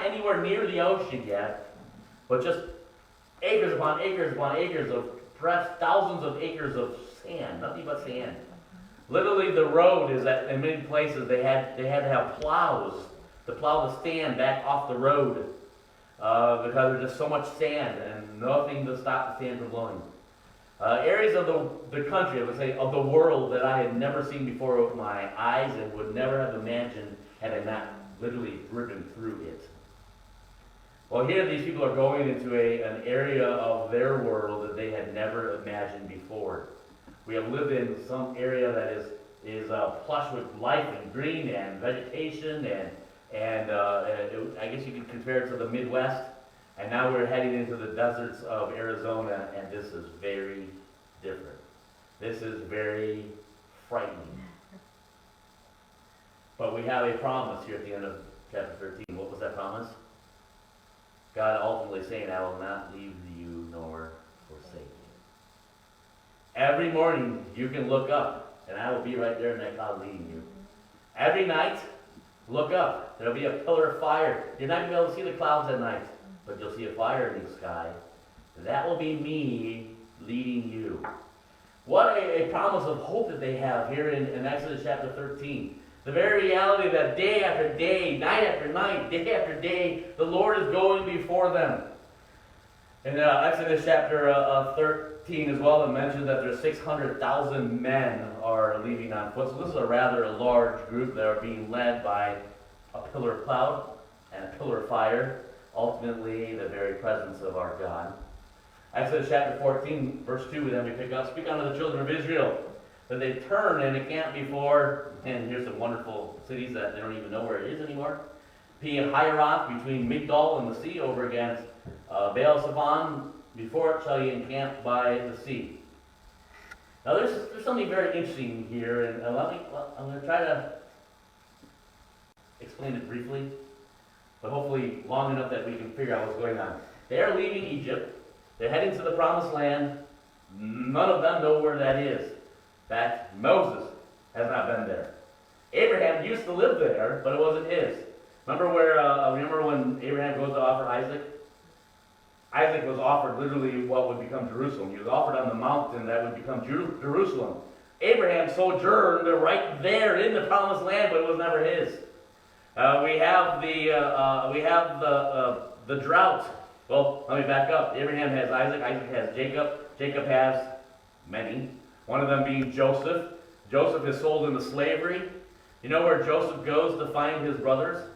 anywhere near the ocean yet, but just acres upon acres upon acres of, perhaps thousands of acres of sand, nothing but sand. Literally, the road is that in many places they had to have plows to plow the sand back off the road because there's just so much sand and nothing to stop the sand from blowing. Areas of the country, I would say, of the world that I had never seen before with my eyes and would never have imagined had I not literally driven through it. Well, here these people are going into an area of their world that they had never imagined before. We have lived in some area that is plush with life and green and vegetation and I guess you could compare it to the Midwest. And now we're heading into the deserts of Arizona, and this is very different. This is very frightening. But we have a promise here at the end of chapter 13. What was that promise? God ultimately saying, I will not leave you nor forsake you. Every morning you can look up, and I will be right there in that cloud leading you. Every night, look up. There'll be a pillar of fire. You're not going to be able to see the clouds at night, but you'll see a fire in the sky. That will be me leading you. What a promise of hope that they have here in Exodus chapter 13. The very reality that day after day, night after night, day after day, the Lord is going before them. In Exodus chapter 13 as well, it mentions that there's 600,000 men are leaving on foot. So this is a rather large group that are being led by a pillar of cloud and a pillar of fire, ultimately the very presence of our God. Exodus chapter 14, verse 2, then we pick up, speak unto the children of Israel, that they turn and encamp before, and here's some wonderful cities that they don't even know where it is anymore. Pi-hahiroth, between Migdol and the sea, over against Baal-Zephon, before it shall ye encamp by the sea. Now there's something very interesting here, and I'm going to try to explain it briefly, but hopefully long enough that we can figure out what's going on. They are leaving Egypt. They're heading to the promised land. None of them know where that is. In fact, Moses has not been there. Abraham used to live there, but it wasn't his. Remember when Abraham goes to offer Isaac? Isaac was offered literally what would become Jerusalem. He was offered on the mountain that would become Jerusalem. Abraham sojourned right there in the promised land, but it was never his. We have the drought. Well, let me back up. Abraham has Isaac. Isaac has Jacob. Jacob has many. One of them being Joseph. Joseph is sold into slavery. You know where Joseph goes to find his brothers?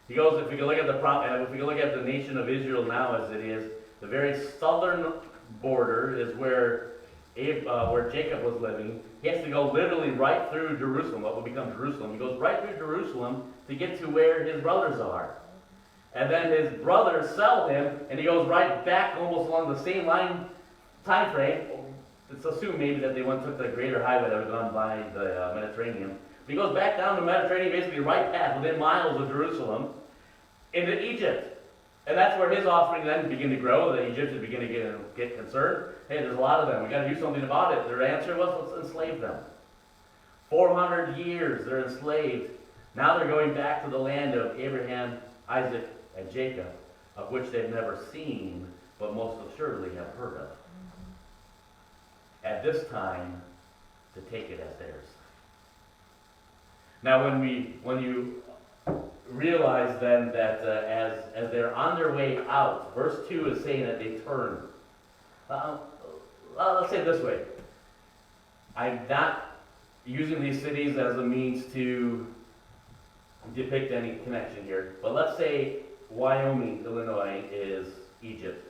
He goes, if we can look at the nation of Israel now as it is, the very southern border is where Jacob was living. He has to go literally right through Jerusalem, what will become Jerusalem. He goes right through Jerusalem to get to where his brothers are. And then his brothers sell him, and he goes right back almost along the same time frame. It's assumed maybe that they took the greater highway that was gone by the Mediterranean. But he goes back down the Mediterranean, basically right past, within miles of Jerusalem, into Egypt. And that's where his offspring then begin to grow. The Egyptians begin to get concerned. Hey, there's a lot of them. We got to do something about it. Their answer was, let's enslave them. 400 years they're enslaved. Now they're going back to the land of Abraham, Isaac, and Jacob, of which they've never seen, but most assuredly have heard of. At this time, to take it as theirs. Now, when you realize then that as they're on their way out, verse 2 is saying that they turn. Let's say it this way. I'm not using these cities as a means to depict any connection here, but let's say Wyoming, Illinois is Egypt.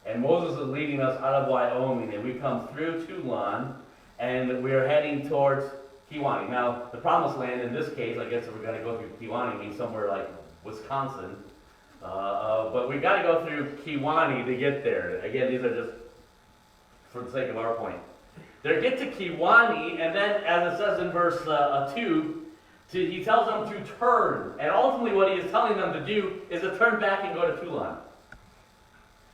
And Moses is leading us out of Wyoming, and we come through Tulane, and we are heading towards Kewaunee. Now, the promised land in this case, I guess if we're going to go through Kewaunee, means somewhere like Wisconsin. But we've got to go through Kewaunee to get there. Again, these are just for the sake of our point. They get to Kewaunee, and then, as it says in verse 2, he tells them to turn. And ultimately what he is telling them to do is to turn back and go to Tulane.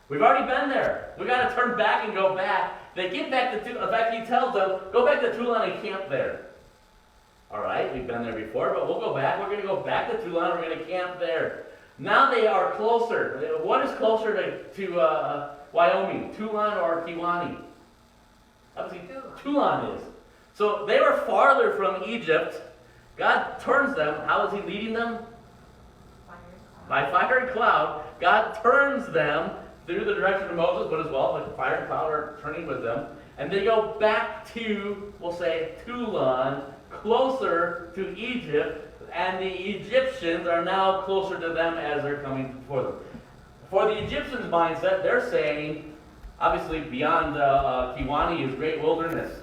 We've already been there. We got to turn back and go back. They get back to Tulalan. In fact, he tells them, go back to Tulalan and camp there. All right, we've been there before, but we'll go back. We're going to go back to Tulalan. We're going to camp there. Now they are closer. What is closer to Wyoming, Tulalan or Kewaunee? Obviously, Tulalan is. So they were farther from Egypt. God turns them. How is he leading them? By fire and cloud. God turns them through the direction of Moses, but as well, the fire and cloud are turning with them. And they go back to, we'll say, Tulalan, closer to Egypt, and the Egyptians are now closer to them as they're coming before them. For the Egyptians' mindset, they're saying, obviously beyond Kewaunee is great wilderness.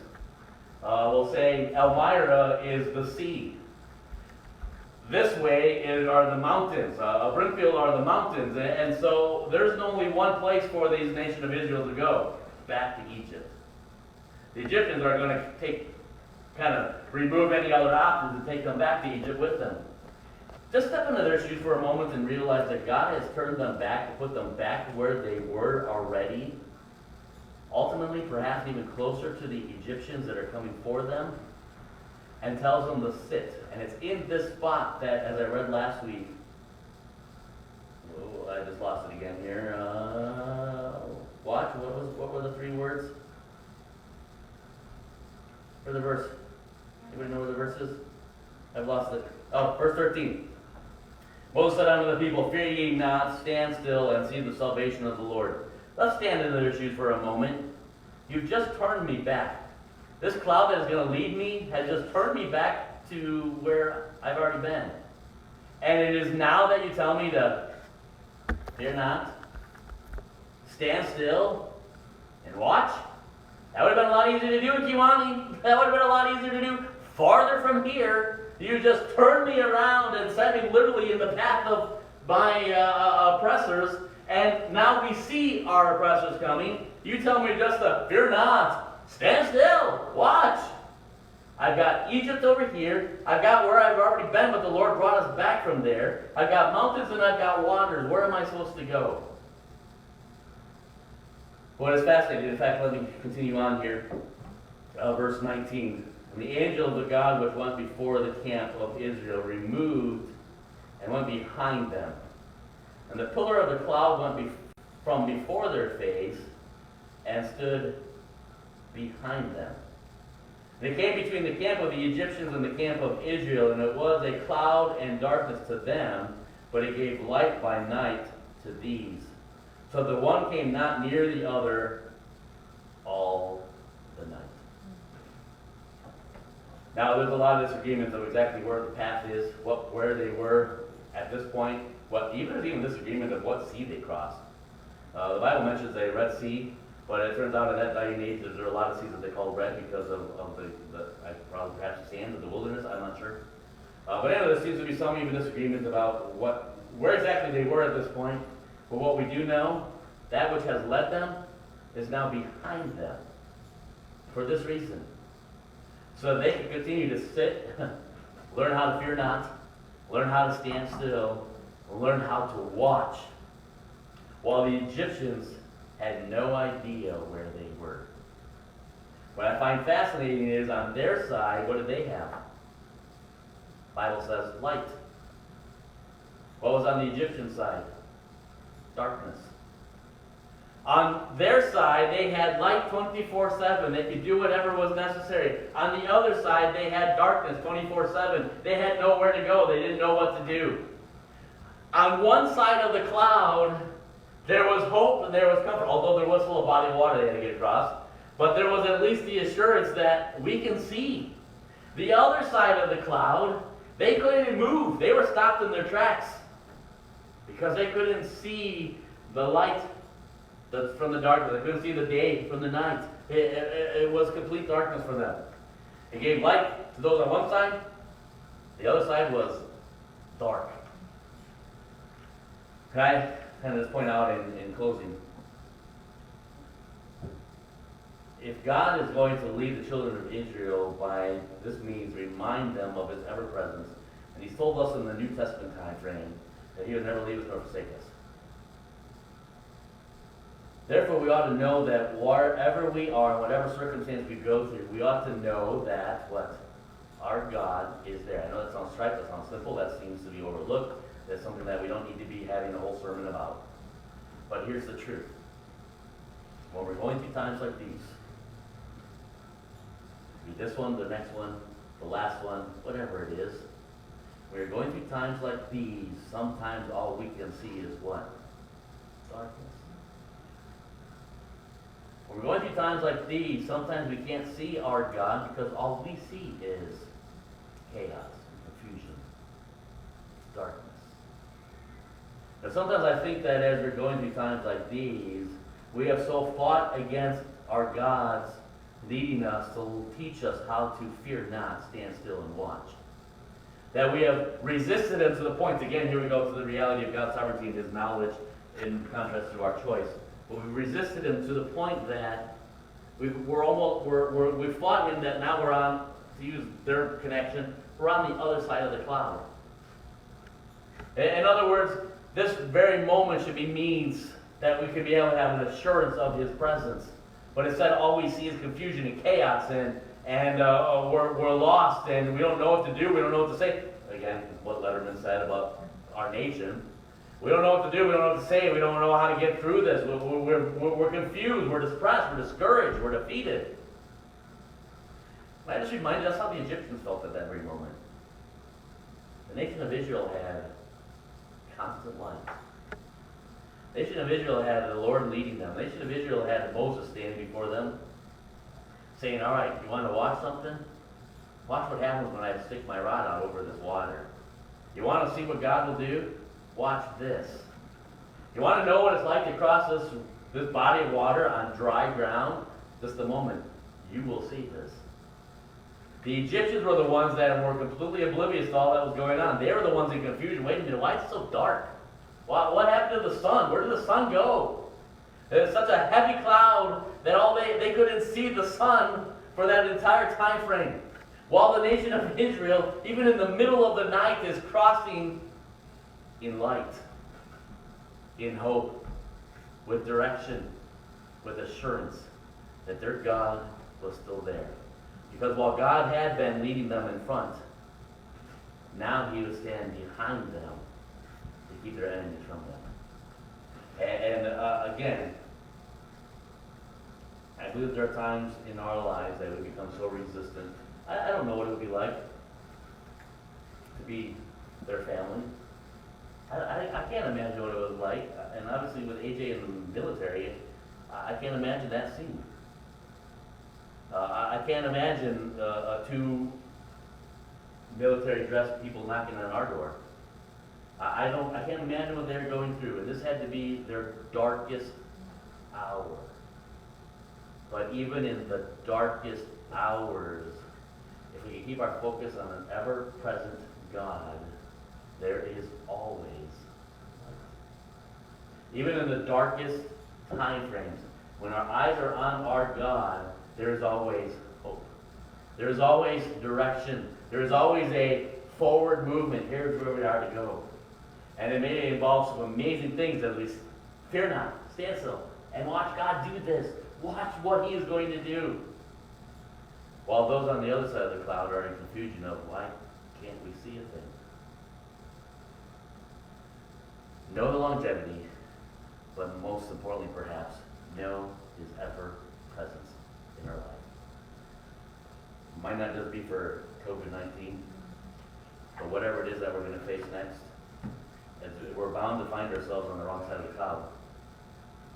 We'll say Elmira is the sea. This way are the mountains. Brimfield are the mountains. And so there's only one place for these nation of Israel to go, back to Egypt. The Egyptians are going to remove any other options and take them back to Egypt with them. Just step into their shoes for a moment and realize that God has turned them back to put them back where they were already. Ultimately, perhaps even closer to the Egyptians that are coming for them, and tells them to sit. And it's in this spot that, as I read last week, I just lost it again here. Watch, what were the 3 words? For the verse. Anybody know where the verse is? I've lost it. Oh, verse 13. Moses said unto the people, fear ye not, stand still and see the salvation of the Lord. Let's stand in their shoes for a moment. You've just turned me back. This cloud that is going to lead me has just turned me back to where I've already been. And it is now that you tell me to fear not, stand still, and watch. That would have been a lot easier to do in Kewaunee. That would have been a lot easier to do farther from here. You just turned me around and set me literally in the path of my oppressors. And now we see our oppressors coming. You tell me just to fear not, stand still, watch. I've got Egypt over here. I've got where I've already been, but the Lord brought us back from there. I've got mountains and I've got waters. Where am I supposed to go? What is fascinating, in fact, let me continue on here. Verse 19. And the angel of the God which went before the camp of Israel removed and went behind them. And the pillar of the cloud went from before their face and stood behind them. And it came between the camp of the Egyptians and the camp of Israel, and it was a cloud and darkness to them, but it gave light by night to these. So the one came not near the other all the night. Now there's a lot of disagreements of exactly where the path is, where they were at this point, even disagreement of what sea they crossed. The Bible mentions a Red Sea, but it turns out in that day and age there are a lot of seas that they call red because of probably perhaps the sands of the wilderness. I'm not sure. But anyway, there seems to be some even disagreement about where exactly they were at this point. But what we do know, that which has led them is now behind them for this reason. So they can continue to sit, learn how to fear not, learn how to stand still, learn how to watch, while the Egyptians had no idea where they were. What I find fascinating is on their side, what did they have? The Bible says light. What was on the Egyptian side? Darkness. On their side, they had light 24/7. They could do whatever was necessary. On the other side, they had darkness 24/7. They had nowhere to go. They didn't know what to do. On one side of the cloud, there was hope and there was comfort, although there was still a body of water they had to get across. But there was at least the assurance that we can see. The other side of the cloud, they couldn't even move. They were stopped in their tracks because they couldn't see the light from the darkness. They couldn't see the day from the night. It was complete darkness for them. It gave light to those on one side. The other side was dark. Can I kind of just point out in closing? If God is going to lead the children of Israel by this means, remind them of His ever-presence, and He's told us in the New Testament time frame that He would never leave us nor forsake us. Therefore, we ought to know that wherever we are, whatever circumstance we go through, we ought to know that what? Our God is there. I know that sounds trite, that sounds simple, that seems to be overlooked. That's something that we don't need to be having a whole sermon about. But here's the truth. When we're going through times like these, be this one, the next one, the last one, whatever it is, when we're going through times like these, sometimes all we can see is what? Darkness. When we're going through times like these, sometimes we can't see our God because all we see is chaos, confusion, darkness. Now sometimes I think that as we're going through times like these, we have so fought against our gods leading us to teach us how to fear not, stand still and watch. That we have resisted him to the point, again, here we go to the reality of God's sovereignty and his knowledge in contrast to our choice. But we resisted him to the point that we've fought him that now we're on, to use their connection, we're on the other side of the cloud. In other words, this very moment should be means that we could be able to have an assurance of his presence. But instead, all we see is confusion and chaos, and we're lost, and we don't know what to do, we don't know what to say. Again, what Letterman said about our nation. We don't know what to do, we don't know what to say, we don't know how to get through this. We're confused, we're depressed, we're discouraged, we're defeated. I just reminded us how the Egyptians felt at that very moment. The nation of Israel had constant light. The nation of Israel had the Lord leading them. The nation of Israel had Moses standing before them, saying, all right, you want to watch something? Watch what happens when I stick my rod out over this water. You want to see what God will do? Watch this. You want to know what it's like to cross this body of water on dry ground? Just a moment. You will see this. The Egyptians were the ones that were completely oblivious to all that was going on. They were the ones in confusion. Wait a minute, why is it so dark? What happened to the sun? Where did the sun go? There's such a heavy cloud that they couldn't see the sun for that entire time frame. While the nation of Israel, even in the middle of the night, is crossing in light, in hope, with direction, with assurance that their God was still there. Because while God had been leading them in front, now he was standing behind them to keep their enemies from them. And again, I believe there are times in our lives that we become so resistant. I don't know what it would be like to be their family. I can't imagine what it was like. And obviously with AJ in the military, I can't imagine that scene. I can't imagine two military-dressed people knocking on our door. I can't imagine what they're going through, and this had to be their darkest hour. But even in the darkest hours, if we can keep our focus on an ever-present God, there is always light. Even in the darkest time frames, when our eyes are on our God, there is always hope. There is always direction. There is always a forward movement. Here's where we are to go. And it may involve some amazing things, at least. Fear not, stand still, and watch God do this. Watch what he is going to do. While those on the other side of the cloud are in confusion of, why can't we see a thing? Know the longevity, but most importantly perhaps, know his ever-presence in our life. It might not just be for COVID-19, but whatever it is that we're going to face next, we're bound to find ourselves on the wrong side of the cloud.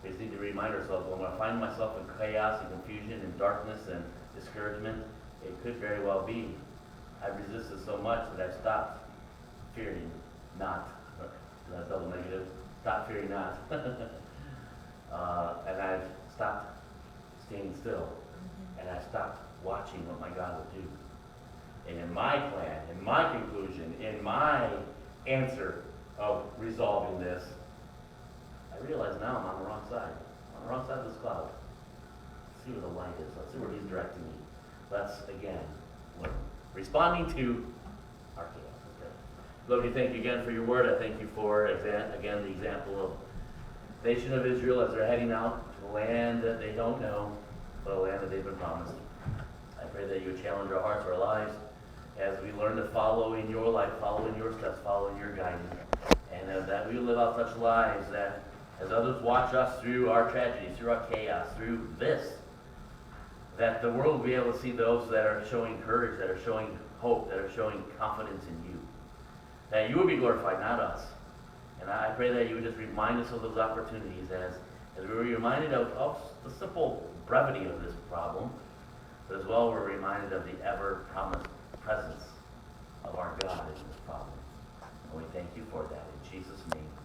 We just need to remind ourselves, when I find myself in chaos and confusion and darkness and discouragement, it could very well be I've resisted so much that I've stopped fearing not. That's double negative. Stop fearing not. And I've stopped standing still. And I've stopped watching what my God will do. And in my plan, in my conclusion, in my answer of resolving this, I realize now I'm on the wrong side. I'm on the wrong side of this cloud. Let's see where the light is. Let's see where he's directing me. Let's, again, learn. Responding to our chaos. Okay. Lord, we thank you again for your word. I thank you for, again, the example of nation of Israel as they're heading out to a land that they don't know, but a land that they've been promised. I pray that you would challenge our hearts, our lives, as we learn to follow in your life, follow in your steps, follow in your guidance, and that we live out such lives that as others watch us through our tragedies, through our chaos, through this, that the world will be able to see those that are showing courage, that are showing hope, that are showing confidence in you. That you will be glorified, not us. And I pray that you would just remind us of those opportunities as we're reminded of the simple brevity of this problem, but as well we're reminded of the ever-promised presence of our God in this problem. And we thank you for that. In Jesus' name.